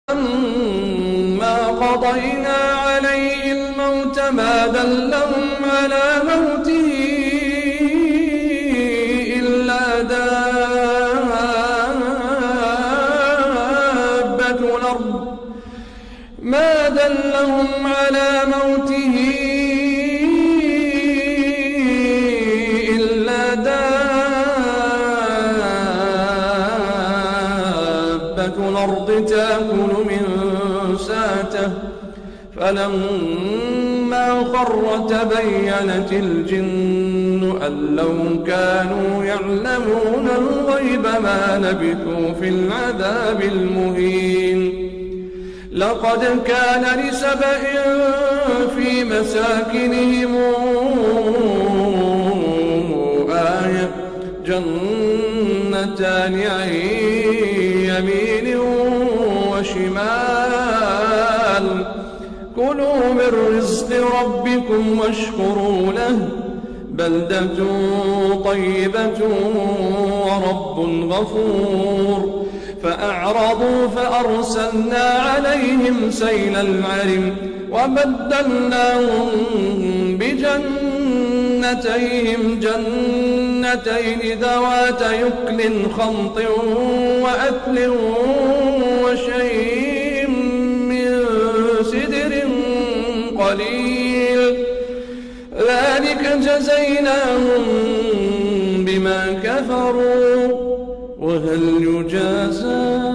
فلما قضينا عليه الموت ما دلهم على موته إلا دابة الأرض تأكل من ساته فلما خر تبينت الجن أن لو كانوا يعلمون الغيب ما لبثوا في العذاب المهين. لقد كان لسبإ في مساكنهم آية جنتان عن يمين وشمال كلوا من رزق ربكم واشكروا له بلدة طيبة ورب غفور. فأعرضوا فأرسلنا عليهم سيل العرم وبدلناهم بجنتيهم جنتين ذوات يكل خمط وأكل وشيء من سدر قليل ذلك جزيناهم بما كفروا وهل يجازى